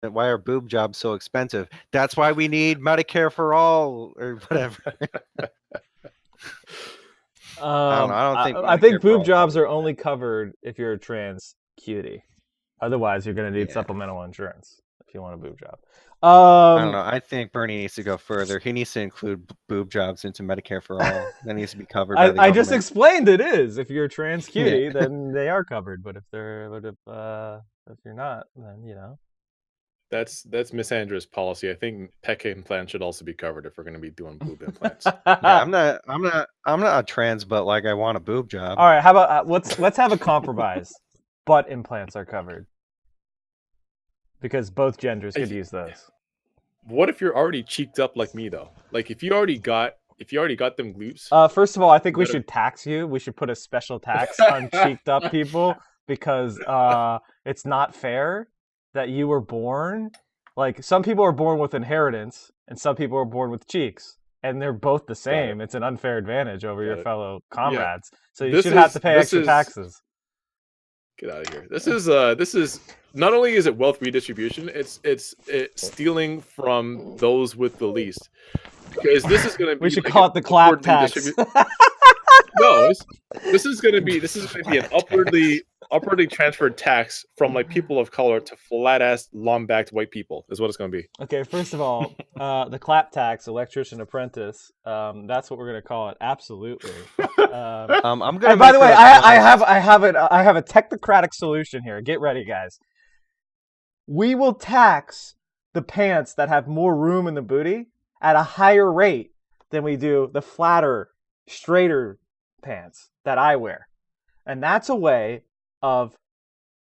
Why are boob jobs so expensive? That's why we need Medicare for all or whatever. I don't know. I don't think I think Medicare for boob all jobs covers are that. only covered if you're a trans cutie. Otherwise, you're going to need Yeah. supplemental insurance if you want a boob job. I don't know. I think Bernie needs to go further. He needs to include boob jobs into Medicare for all. That needs to be covered by the I just government. explained it is. If you're a trans Yeah. cutie, then they are covered. But if you're not, then That's Miss Andra's policy. I think pec implants should also be covered if we're going to be doing boob implants. Yeah, I'm not a trans, but like I want a boob job. All right, how about let's have a compromise. Butt implants are covered because both genders could use those. What if you're already cheeked up like me though? Like if you already got them glutes. First of all, I think we should tax you. We should put a special tax on cheeked up people because it's not fair that you were born. Like some people are born with inheritance, and some people are born with cheeks, and they're both the same. It's an unfair advantage over your fellow comrades. So you should have to pay extra taxes. Get out of here. This is not only is it wealth redistribution, it's stealing from those with the least. Because this is going to be we should call it the clap tax. No, this is going to be an upwardly transferred tax from like people of color to flat ass long backed white people is what it's going to be. Okay, first of all, the clap tax, electrician apprentice. That's what we're going to call it. Absolutely. I'm gonna. By the way, I have a technocratic solution here. Get ready, guys. We will tax the pants that have more room in the booty at a higher rate than we do the flatter, straighter pants that I wear. And that's a way of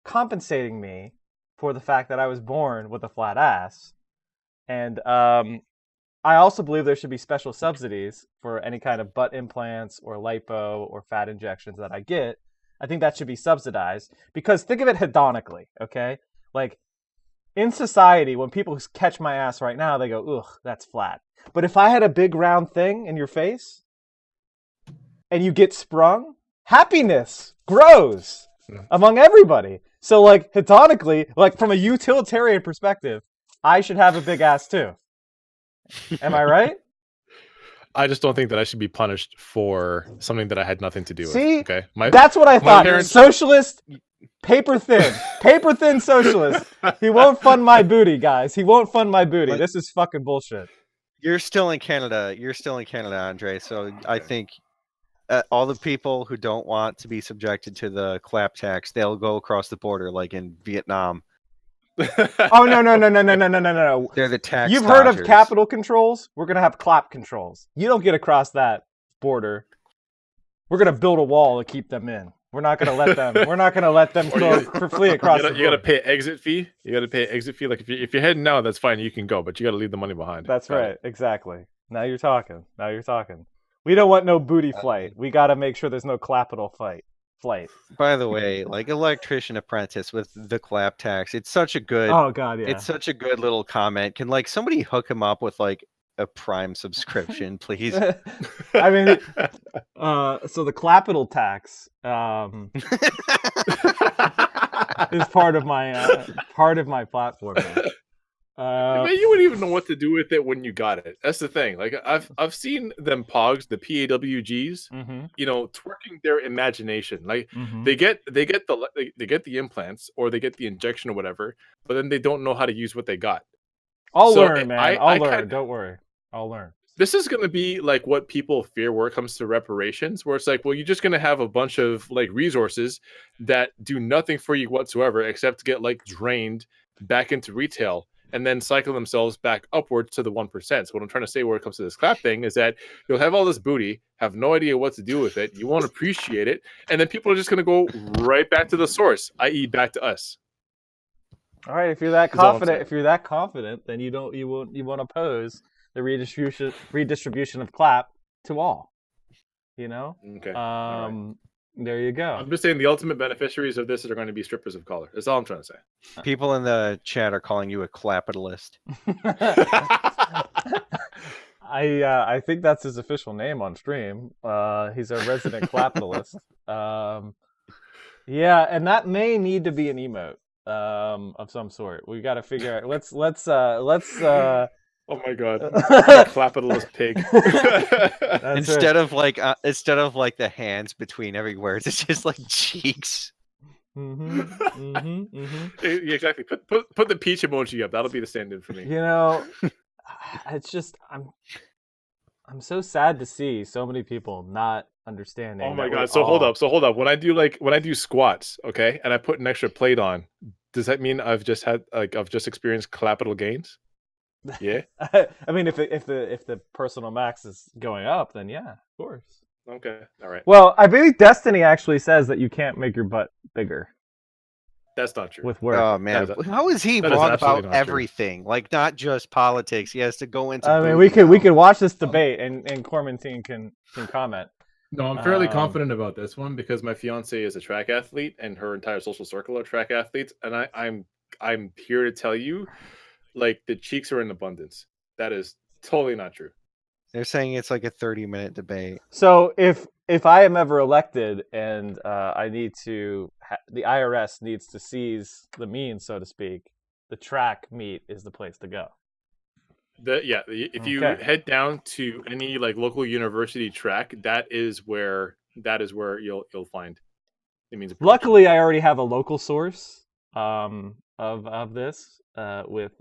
compensating me for the fact that I was born with a flat ass. And I also believe there should be special subsidies for any kind of butt implants or lipo or fat injections that I get. I think that should be subsidized because think of it hedonically, okay? Like in society, when people catch my ass right now, they go, ugh, that's flat. But if I had a big round thing in your face and you get sprung, happiness grows among everybody. So like hedonically, like from a utilitarian perspective, I should have a big ass too. Am I right? I just don't think that I should be punished for something that I had nothing to do with. Okay, that's what I thought. Socialist, paper thin socialist. He won't fund my booty, guys. He won't fund my booty. This is fucking bullshit. You're still in Canada. Andre. So I think all the people who don't want to be subjected to the clap tax, they'll go across the border, like in Vietnam. Oh no! They're the tax. You've heard of capital controls? We're gonna have clap controls. You don't get across that border. We're gonna build a wall to keep them in. We're not gonna let them. We're not gonna let them flee across. You gotta pay exit fee. You gotta pay exit fee. Like if you're heading now, that's fine. You can go, but you gotta leave the money behind. That's right. Exactly. Now you're talking. We don't want no booty flight. We gotta make sure there's no clapital flight. By the way, like electrician apprentice with the clap tax, it's such a good. Oh god, yeah. It's such a good little comment. Can like somebody hook him up with like a Prime subscription, please? I mean, so the clapital tax is part of my platform. I mean, you wouldn't even know what to do with it when you got it. That's the thing. Like I've seen them pogs, the PAWGs, twerking their imagination. Like they get the implants or they get the injection or whatever, but then they don't know how to use what they got. I'll learn, man. I'll learn. Don't worry. I'll learn. This is going to be like what people fear where it comes to reparations, where it's like, well, you're just going to have a bunch of like resources that do nothing for you whatsoever except to get like drained back into retail and then cycle themselves back upwards to the 1%. So what I'm trying to say where it comes to this clap thing is that you'll have all this booty, have no idea what to do with it. You won't appreciate it. And then people are just going to go right back to the source, i.e. back to us. All right. If you're that confident, then you won't oppose the redistribution of clap to all. Okay. Right. There you go. I'm just saying the ultimate beneficiaries of this are going to be strippers of color. That's all I'm trying to say. People in the chat are calling you a clapitalist. I think that's his official name on stream. He's a resident clapitalist. Yeah, and that may need to be an emote. of some sort. We got to figure out. Let's Oh my god, the clapitalist pig. That's instead of like the hands between every word, it's just like cheeks. Yeah, exactly. Put the peach emoji up. That'll be the stand-in for me. You know, it's just I'm so sad to see so many people not understanding. Oh my that god. we're So hold all- up. So hold up. When I do squats, okay, and I put an extra plate on, does that mean I've just experienced clapital gains? Yeah. I mean, if the personal max is going up, then yeah, of course. Okay. All right. Well, I believe Destiny actually says that you can't make your butt bigger That's not true. with work. Oh man, how is he that is wrong absolutely about not true. everything? Like not just politics. He has to go into. I mean, booty we could now. watch this debate and Cormentine can comment. No, I'm fairly confident about this one because my fiance is a track athlete and her entire social circle are track athletes, and I'm here to tell you, like, the cheeks are in abundance. That is totally not true. They're saying it's like a 30-minute debate. So if I am ever elected and I need to, the IRS needs to seize the means, so to speak, the track meet is the place to go. If you Okay. head down to any like local university track, that is where you'll find the means of production. Luckily, I already have a local source of this with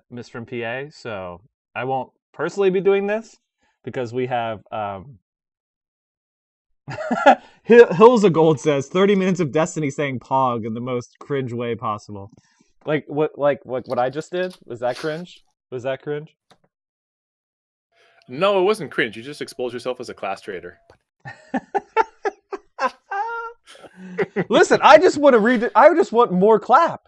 Miss from PA, so I won't personally be doing this because we have Hills of Gold says 30 minutes of Destiny saying Pog in the most cringe way possible. Like what I just did? Was that cringe? Was that cringe? No, it wasn't cringe. You just exposed yourself as a class traitor. Listen, I just want to read it. I just want more clap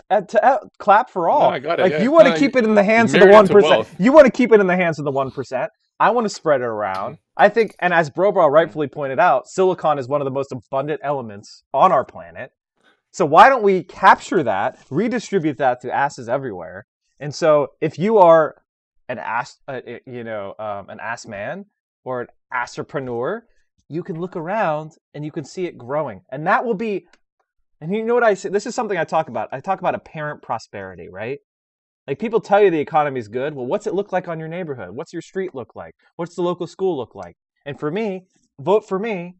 clap for all. No, I got it. Like Yeah. you want to No, keep it in the hands of the married into 1%. wealth. You want to keep it in the hands of the 1%. I want to spread it around. I think, and as Brobra rightfully pointed out, silicon is one of the most abundant elements on our planet. So why don't we capture that, redistribute that to asses everywhere? And so if you are an ass, an ass man or an asserpreneur, you can look around and you can see it growing. And that will be, and you know what I say? This is something I talk about. I talk about apparent prosperity, right? Like people tell you the economy is good. Well, what's it look like on your neighborhood? What's your street look like? What's the local school look like? And for me, vote for me,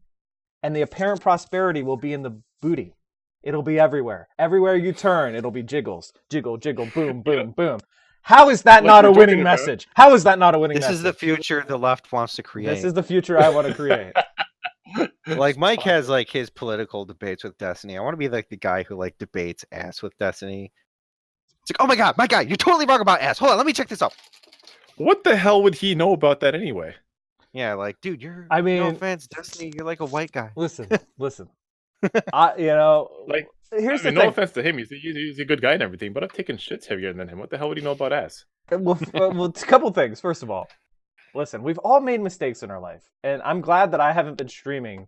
and the apparent prosperity will be in the booty. It'll be everywhere. Everywhere you turn, it'll be jiggles. Jiggle, jiggle, boom, boom, boom. How is that Like not a we're winning talking about- message? How is that not a winning This message? is the future the left wants to create. This is the future I want to create. Like Mike has like his political debates with Destiny. I want to be like the guy who like debates ass with Destiny. It's like, oh my god, my guy, you're totally wrong about ass. Hold on, let me check this out. What the hell would he know about that anyway? Yeah, like, dude, I no mean- offense, Destiny, you're like a white guy. Listen. Here's Like, the no thing. offense to him, he's a good guy and everything, but I've taken shits heavier than him. What the hell would he know about ass? Well, a couple things. First of all, listen, we've all made mistakes in our life, and I'm glad that I haven't been streaming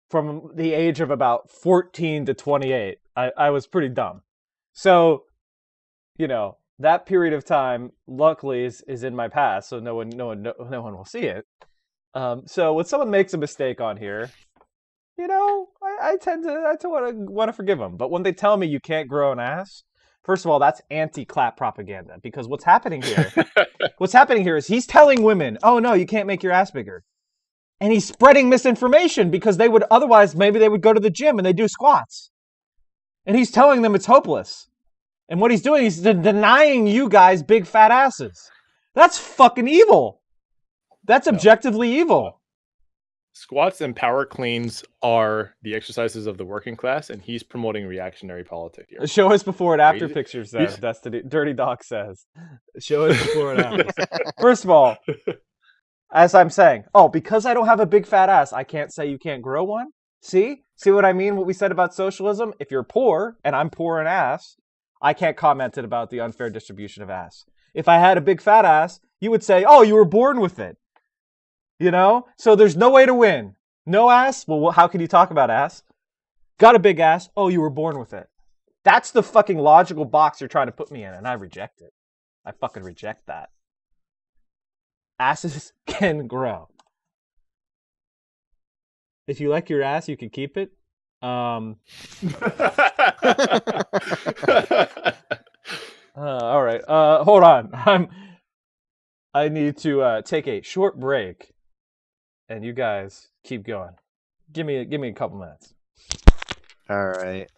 from the age of about 14 to 28. I was pretty dumb, so that period of time, luckily, is in my past, so no one will see it. So when someone makes a mistake on here, I tend to want to forgive them. But when they tell me you can't grow an ass, first of all, that's anti-clap propaganda. Because what's happening here is he's telling women, oh no, you can't make your ass bigger. And he's spreading misinformation because they would otherwise, maybe they would go to the gym and they do squats. And he's telling them it's hopeless. And what he's doing is denying you guys big fat asses. That's fucking evil. That's objectively evil. Squats and power cleans are the exercises of the working class, and he's promoting reactionary politics here. Show us before and after Right? pictures, says Destiny. Dirty Doc says. Show us before and after. First of all, as I'm saying, because I don't have a big fat ass, I can't say you can't grow one? See what I mean? What we said about socialism? If you're poor, and I'm poor in ass, I can't comment about the unfair distribution of ass. If I had a big fat ass, you would say, you were born with it. So there's no way to win. No ass? Well, how can you talk about ass? Got a big ass? You were born with it. That's the fucking logical box you're trying to put me in, and I reject it. I fucking reject that. Asses can grow. If you like your ass, you can keep it. All right. Hold on. I need to take a short break, and you guys keep going. Give me a couple minutes. All right.